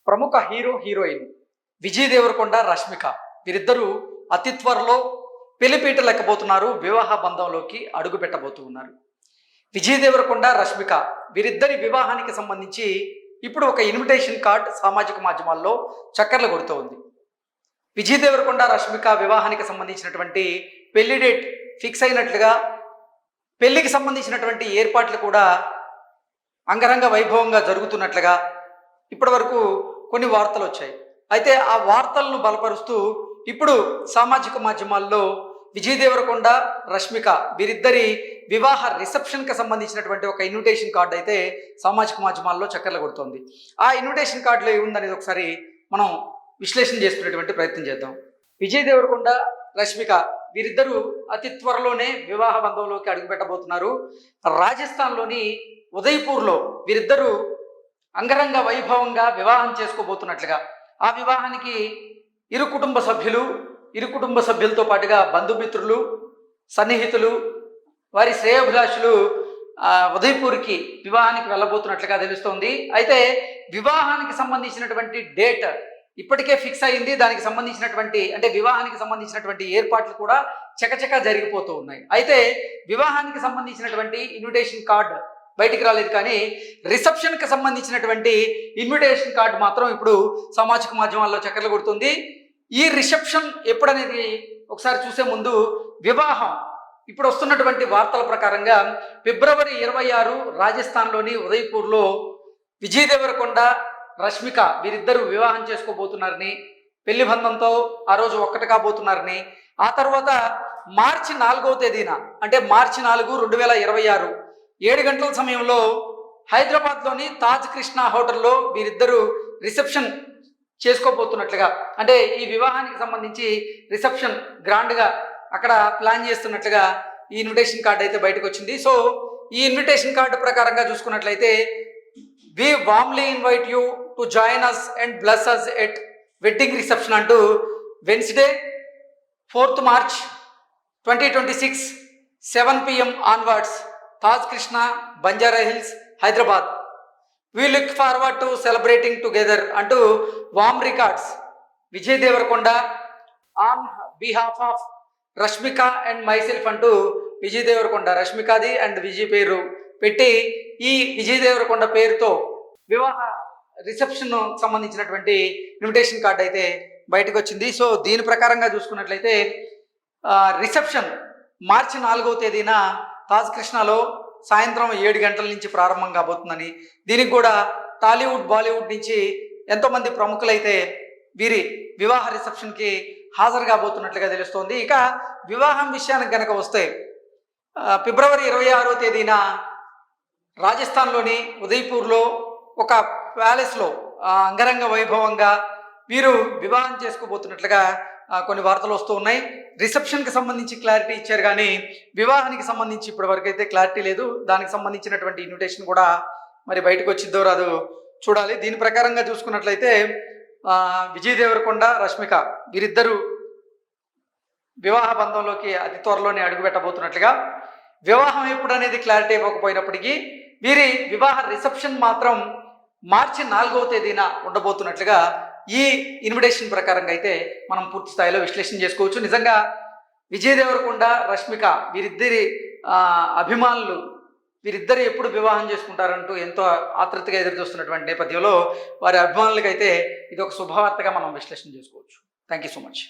ప్రముఖ hero heroine Vijay Devarakonda Rashmika వీరిద్దరూ అతి త్వరలో పెళ్లిపీట లెక్కబోతున్నారు. వివాహ బంధంలోకి అడుగు పెట్టబోతూ ఉన్నారు. విజయ్ దేవరకొండ రష్మిక వీరిద్దరి వివాహానికి సంబంధించి ఇప్పుడు ఒక ఇన్విటేషన్ కార్డ్ సామాజిక మాధ్యమాల్లో చక్కర్లు కొడుతూ ఉంది. విజయ్ దేవరకొండ రష్మిక వివాహానికి సంబంధించినటువంటి పెళ్లి డేట్ ఫిక్స్ అయినట్లుగా, పెళ్లికి సంబంధించినటువంటి ఏర్పాట్లు కూడా అంగరంగ వైభవంగా జరుగుతున్నట్లుగా ఇప్పటి వరకు కొన్ని వార్తలు వచ్చాయి. అయితే ఆ వార్తలను బలపరుస్తూ ఇప్పుడు సామాజిక మాధ్యమాల్లో విజయ్ దేవరకొండ రష్మిక వీరిద్దరి వివాహ రిసెప్షన్కి సంబంధించినటువంటి ఒక ఇన్విటేషన్ కార్డు అయితే సామాజిక మాధ్యమాల్లో చక్కర్లు కొడుతోంది. ఆ ఇన్విటేషన్ కార్డులో ఏముందనేది ఒకసారి మనం విశ్లేషణ చేసుకునేటువంటి ప్రయత్నం చేద్దాం. విజయ్ దేవరకొండ రష్మిక వీరిద్దరూ అతి త్వరలోనే వివాహ బంధంలోకి అడుగుపెట్టబోతున్నారు. రాజస్థాన్లోని ఉదయ్పూర్లో వీరిద్దరూ అంగరంగ వైభవంగా వివాహం చేసుకోబోతున్నట్లుగా, ఆ వివాహానికి ఇరు కుటుంబ సభ్యులతో పాటుగా బంధుమిత్రులు, సన్నిహితులు, వారి శ్రేయోభిలాషులు ఉదయ్పూర్కి వివాహానికి వెళ్ళబోతున్నట్లుగా తెలుస్తోంది. అయితే వివాహానికి సంబంధించినటువంటి డేట్ ఇప్పటికే ఫిక్స్ అయింది. దానికి సంబంధించినటువంటి వివాహానికి సంబంధించినటువంటి ఏర్పాట్లు కూడా చకచకా జరిగిపోతూ ఉన్నాయి. అయితే వివాహానికి సంబంధించినటువంటి ఇన్విటేషన్ కార్డ్ బయటికి రాలేదు, కానీ రిసెప్షన్కి సంబంధించినటువంటి ఇన్విటేషన్ కార్డు మాత్రం ఇప్పుడు సామాజిక మాధ్యమాల్లో చక్కర్లు కొడుతుంది. ఈ రిసెప్షన్ ఎప్పుడనేది ఒకసారి చూసే ముందు, వివాహం ఇప్పుడు వస్తున్నటువంటి వార్తల ప్రకారంగా ఫిబ్రవరి 26 రాజస్థాన్లోని ఉదయ్పూర్లో విజయ్ దేవరకొండ రష్మిక వీరిద్దరూ వివాహం చేసుకోబోతున్నారని, పెళ్లి బంధంతో ఆ రోజు ఒక్కటి కాబోతున్నారని, ఆ తర్వాత మార్చి 4వ తేదీన మార్చి 4, 2026 7 గంటల సమయంలో హైదరాబాద్లోని తాజ్ కృష్ణ హోటల్లో వీరిద్దరూ రిసెప్షన్ చేసుకోబోతున్నట్లుగా, ఈ వివాహానికి సంబంధించి రిసెప్షన్ గ్రాండ్గా అక్కడ ప్లాన్ చేస్తున్నట్లుగా ఈ ఇన్విటేషన్ కార్డు అయితే బయటకు వచ్చింది. సో ఈ ఇన్విటేషన్ కార్డు ప్రకారంగా చూసుకున్నట్లయితే, we warmly invite you to join us and bless us at wedding reception అంటూ Wednesday 4th March 2026 7 PM onwards Taj Krishna, Banjara Hills, Hyderabad. We look forward to celebrating together అంటూ warm regards Vijay Deverakonda on behalf of Rashmika and myself అంటూ విజయ్ దేవరకొండ రష్మికాది and Vijay పేరు పెట్టి ఈ విజయ్ దేవరకొండ పేరుతో వివాహ reception సంబంధించినటువంటి ఇన్విటేషన్ కార్డు అయితే బయటకు వచ్చింది. సో దీని ప్రకారంగా చూసుకున్నట్లయితే రిసెప్షన్ మార్చి 4వ తేదీన తాజ్ కృష్ణలో సాయంత్రం 7 గంటల నుంచి ప్రారంభం కాబోతుందని, దీనికి కూడా టాలీవుడ్, బాలీవుడ్ నుంచి ఎంతోమంది ప్రముఖులైతే వీరి వివాహ రిసెప్షన్కి హాజరు కాబోతున్నట్లుగా తెలుస్తోంది. ఇక వివాహం విషయానికి గనక వస్తే, ఫిబ్రవరి 26వ తేదీన రాజస్థాన్లోని ఉదయ్పూర్లో ఒక ప్యాలెస్లో అంగరంగ వైభవంగా వీరు వివాహం చేసుకోబోతున్నట్లుగా కొన్ని వార్తలు వస్తూ ఉన్నాయి. రిసెప్షన్కి సంబంధించి క్లారిటీ ఇచ్చారు, కానీ వివాహానికి సంబంధించి ఇప్పటి వరకు అయితే క్లారిటీ లేదు. దానికి సంబంధించినటువంటి ఇన్విటేషన్ కూడా మరి బయటకు వచ్చిద్దో రాదో చూడాలి. దీని ప్రకారంగా చూసుకున్నట్లయితే విజయ్ దేవరకొండ రష్మిక వీరిద్దరూ వివాహ బంధంలోకి అతి త్వరలోనే అడుగుపెట్టబోతున్నట్లుగా, వివాహం ఎప్పుడు అనేది క్లారిటీ ఇవ్వకపోయినప్పటికీ వీరి వివాహ రిసెప్షన్ మాత్రం మార్చి 4వ తేదీన ఉండబోతున్నట్లుగా ఈ ఇన్విటేషన్ ప్రకారంగా అయితే మనం పూర్తి స్థాయిలో విశ్లేషణ చేసుకోవచ్చు. నిజంగా విజయ్ దేవరకొండ రష్మిక వీరిద్దరి అభిమానులు వీరిద్దరు ఎప్పుడు వివాహం చేసుకుంటారంటూ ఎంతో ఆతృతగా ఎదురు చూస్తున్నటువంటి నేపథ్యంలో వారి అభిమానులకైతే ఇది ఒక శుభవార్తగా మనం విశ్లేషణ చేసుకోవచ్చు. Thank you so much.